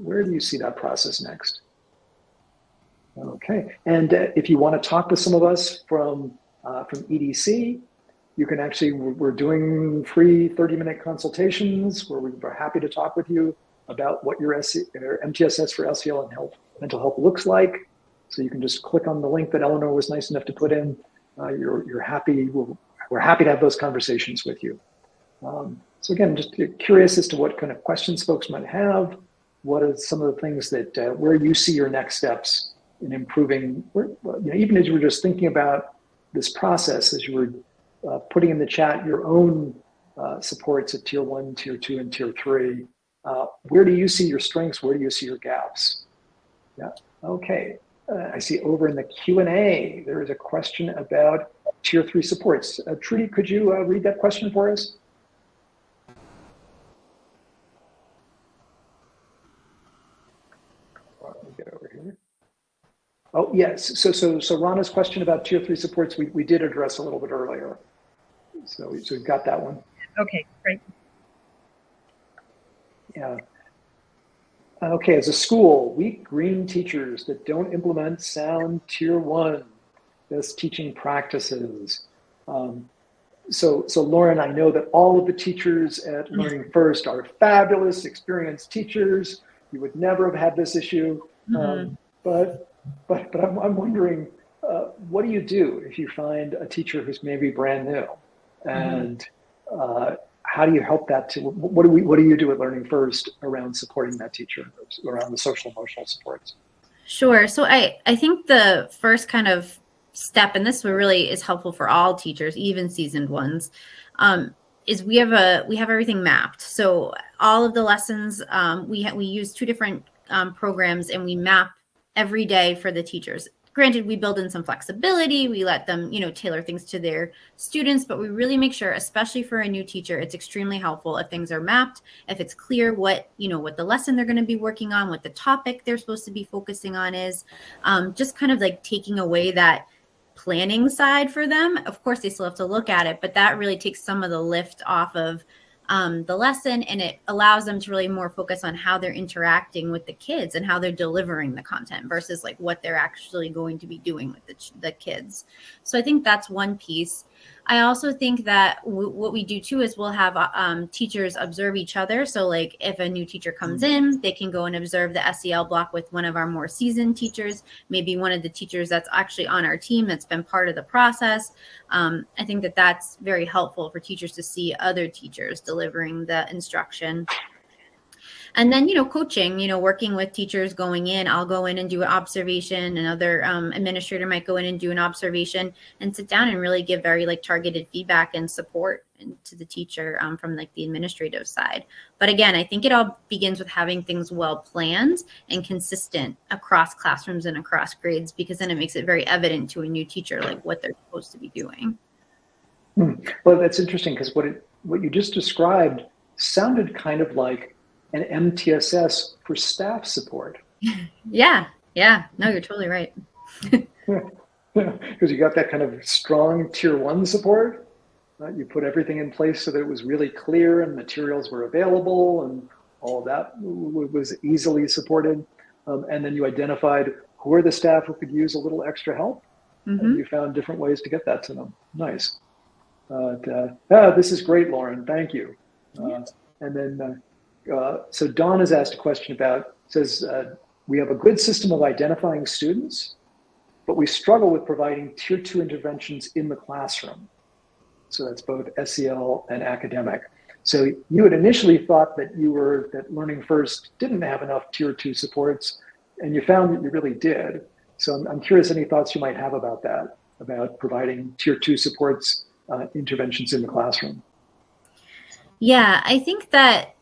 Where do you see that process next? Okay, and if you want to talk with some of us from EDC, you can actually, we're doing free 30-minute consultations where we're happy to talk with you about what your MTSS for SEL and mental health looks like. So you can just click on the link that Eleanor was nice enough to put in. You're happy, we're happy to have those conversations with you. So again, just curious as to what kind of questions folks might have. What are some of the things that, where you see your next steps in improving, even as you were just thinking about this process, as you were putting in the chat your own supports at tier 1, tier 2, and tier 3, where do you see your strengths? Where do you see your gaps? Yeah, okay. I see over in the Q&A, there is a question about tier 3 supports. Trudy, could you read that question for us? Let me get over here. Oh, yes. So Rana's question about tier 3 supports, we did address a little bit earlier. So we've got that one. Okay, great. Yeah. Okay, as a school, weak green teachers that don't implement sound tier 1 best teaching practices. So Lauren, I know that all of the teachers at Learning First are fabulous, experienced teachers. You would never have had this issue. But I'm wondering, what do you do if you find a teacher who's maybe brand new, and how do you help that to? What do you do at Learning First around supporting that teacher, around the social emotional supports? Sure. So I think the first kind of step, and this really is helpful for all teachers, even seasoned ones, is we have everything mapped. So all of the lessons, we use two different programs, and we map every day for the teachers. Granted, we build in some flexibility. We let them, tailor things to their students, but we really make sure, especially for a new teacher, it's extremely helpful if things are mapped, if it's clear what the lesson they're going to be working on, what the topic they're supposed to be focusing on is, just kind of like taking away that planning side for them. Of course, they still have to look at it, but that really takes some of the lift off of the lesson, and it allows them to really more focus on how they're interacting with the kids and how they're delivering the content versus like what they're actually going to be doing with the kids. So I think that's one piece. I also think that what we do too is we'll have teachers observe each other. So like if a new teacher comes in, they can go and observe the SEL block with one of our more seasoned teachers, maybe one of the teachers that's actually on our team that's been part of the process. I think that that's very helpful for teachers to see other teachers delivering the instruction. And then, coaching, working with teachers going in, I'll go in and do an observation. Another administrator might go in and do an observation and sit down and really give very targeted feedback and support to the teacher from the administrative side. But again, I think it all begins with having things well planned and consistent across classrooms and across grades, because then it makes it very evident to a new teacher what they're supposed to be doing. Well, that's interesting, because what you just described sounded kind of like an MTSS for staff support. Yeah. No, you're totally right. Because you got that kind of strong tier 1 support. You put everything in place so that it was really clear and materials were available and all of that was easily supported. And then you identified who are the staff who could use a little extra help. And you found different ways to get that to them. Nice. This is great, Lauren. Thank you. And then, so Dawn has asked a question says, we have a good system of identifying students, but we struggle with providing tier 2 interventions in the classroom. So that's both SEL and academic. So you had initially thought that Learning First didn't have enough tier 2 supports, and you found that you really did. So I'm curious any thoughts you might have about that, about providing tier 2 supports, interventions in the classroom. Yeah, I think that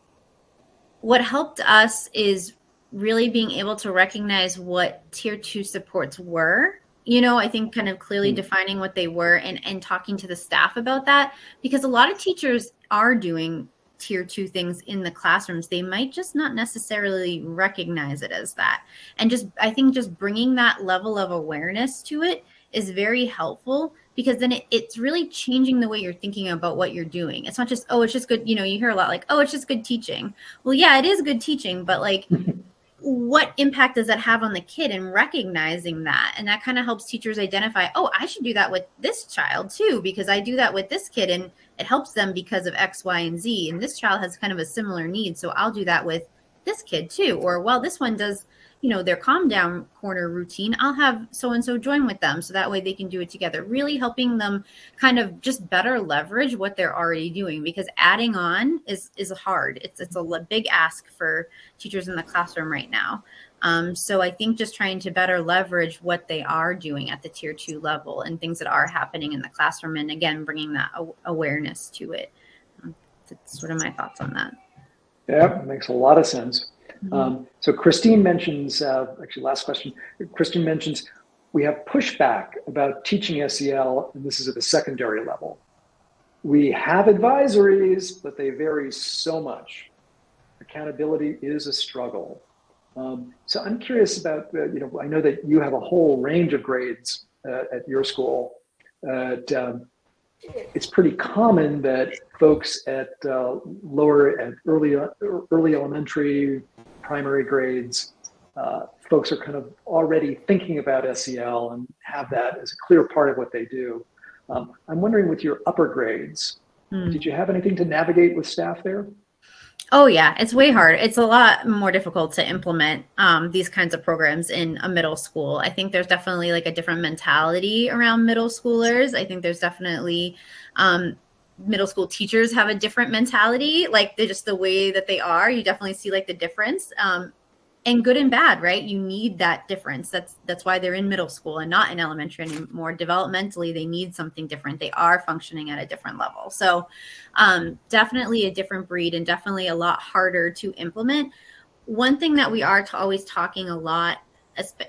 what helped us is really being able to recognize what tier 2 supports were. I think kind of clearly defining what they were and talking to the staff about that, because a lot of teachers are doing tier 2 things in the classrooms. They might just not necessarily recognize it as that. And I think just bringing that level of awareness to it is very helpful, because then it's really changing the way you're thinking about what you're doing. It's not just, it's just good. You hear a lot it's just good teaching. Well, yeah, it is good teaching, but what impact does that have on the kid, and recognizing that? And that kind of helps teachers identify, I should do that with this child too, because I do that with this kid and it helps them because of X, Y, and Z. And this child has kind of a similar need, so I'll do that with this kid too. Or, well, this one does their calm down corner routine, I'll have so-and-so join with them. So that way they can do it together, really helping them kind of just better leverage what they're already doing, because adding on is hard. It's a big ask for teachers in the classroom right now. So I think just trying to better leverage what they are doing at the tier 2 level and things that are happening in the classroom. And again, bringing that awareness to it. That's sort of my thoughts on that. Yeah, makes a lot of sense. So Christine mentions, actually last question, Christine mentions we have pushback about teaching SEL, and this is at the secondary level. We have advisories, but they vary so much. Accountability is a struggle. So I'm curious about, I know that you have a whole range of grades at your school. It's pretty common that folks at early elementary, primary grades, folks are kind of already thinking about SEL and have that as a clear part of what they do. I'm wondering, with your upper grades, did you have anything to navigate with staff there? Oh yeah, it's way hard. It's a lot more difficult to implement these kinds of programs in a middle school. I think there's definitely like a different mentality around middle schoolers. I think there's definitely middle school teachers have a different mentality, like they're just the way that they are. You definitely see like the difference. And good and bad, right? You need that difference. That's why they're in middle school and not in elementary anymore. Developmentally, they need something different. They are functioning at a different level. So definitely a different breed and definitely a lot harder to implement. One thing that we are always talking a lot,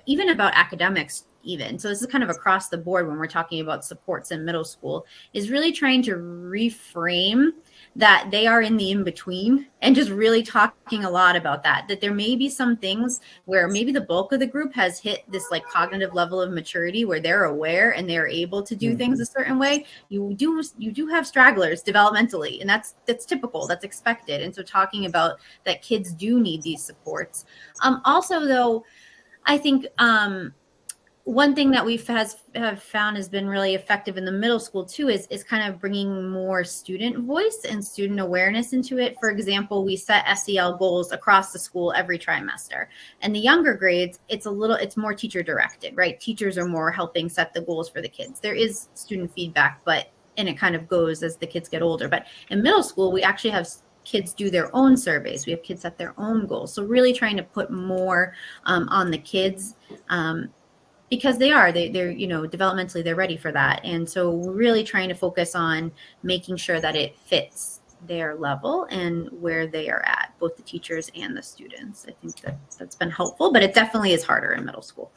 even about academics, even. So this is kind of across the board when we're talking about supports in middle school, is really trying to reframe that they are in the in-between and just really talking a lot about that there may be some things where maybe the bulk of the group has hit this like cognitive level of maturity where they're aware and they're able to do things a certain way. You do have stragglers developmentally, and that's typical, that's expected. And so talking about that kids do need these supports. Also though, I think one thing that have found has been really effective in the middle school too is kind of bringing more student voice and student awareness into it. For example, we set SEL goals across the school every trimester. And the younger grades, it's more teacher directed, right? Teachers are more helping set the goals for the kids. There is student feedback, and it kind of goes as the kids get older. But in middle school, we actually have kids do their own surveys. We have kids set their own goals. So really trying to put more on the kids, because they're developmentally they're ready for that. And so we're really trying to focus on making sure that it fits their level and where they are at, both the teachers and the students. I think that's been helpful, but it definitely is harder in middle school.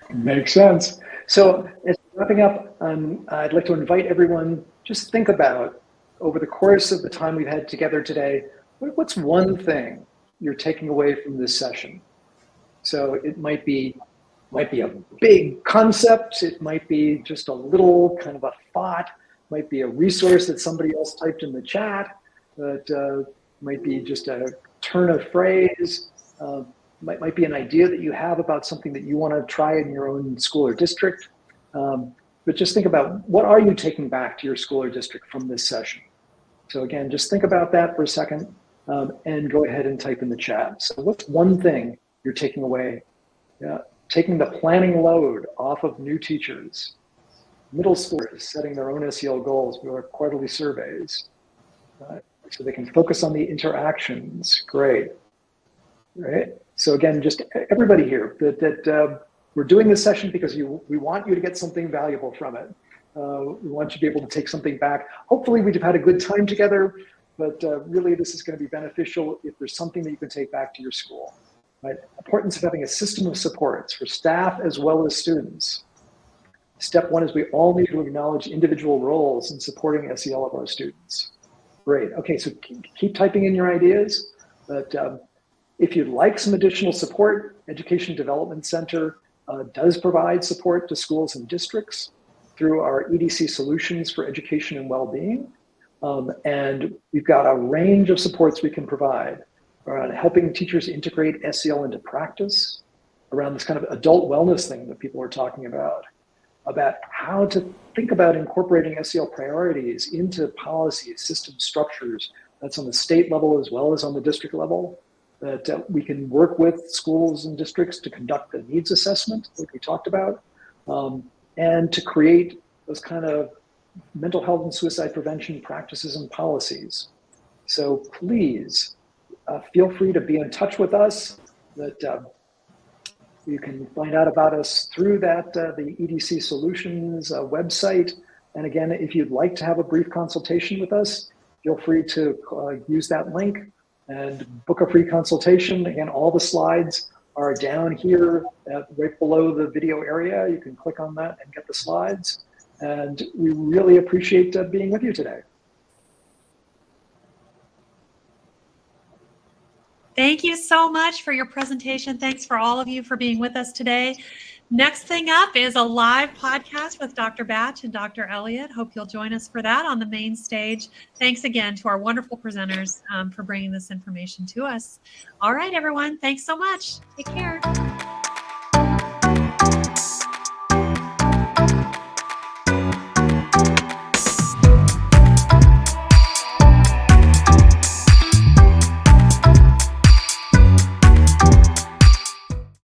Makes sense. So as wrapping up, I'd like to invite everyone, just think about, over the course of the time we've had together today, what's one thing you're taking away from this session? So it might be a big concept, it might be just a little kind of a thought, might be a resource that somebody else typed in the chat, that might be just a turn of phrase, might be an idea that you have about something that you want to try in your own school or district. But just think about, what are you taking back to your school or district from this session? So again, just think about that for a second, and go ahead and type in the chat. So what's one thing you're taking away? Taking the planning load off of new teachers, middle schoolers setting their own SEL goals with our quarterly surveys, so they can focus on the interactions. Great, right? So again, just everybody here, that we're doing this session because we want you to get something valuable from it. We want you to be able to take something back. Hopefully we've had a good time together, but really this is going to be beneficial if there's something that you can take back to your school. Right? Importance of having a system of supports for staff as well as students. Step one is we all need to acknowledge individual roles in supporting SEL of our students. Great. Okay, so keep typing in your ideas. But if you'd like some additional support, Education Development Center does provide support to schools and districts through our EDC Solutions for Education and Wellbeing. And we've got a range of supports we can provide around helping teachers integrate SEL into practice, around this kind of adult wellness thing that people are talking about how to think about incorporating SEL priorities into policies, system structures. That's on the state level as well as on the district level, that we can work with schools and districts to conduct the needs assessment, like we talked about, and to create those kind of mental health and suicide prevention practices and policies. So please, feel free to be in touch with us. That you can find out about us through that the EDC Solutions website. And again, if you'd like to have a brief consultation with us, feel free to use that link and book a free consultation. Again, all the slides are down here right below the video area. You can click on that and get the slides. And we really appreciate being with you today. Thank you so much for your presentation. Thanks for all of you for being with us today. Next thing up is a live podcast with Dr. Batch and Dr. Elliott. Hope you'll join us for that on the main stage. Thanks again to our wonderful presenters for bringing this information to us. All right, everyone. Thanks so much. Take care.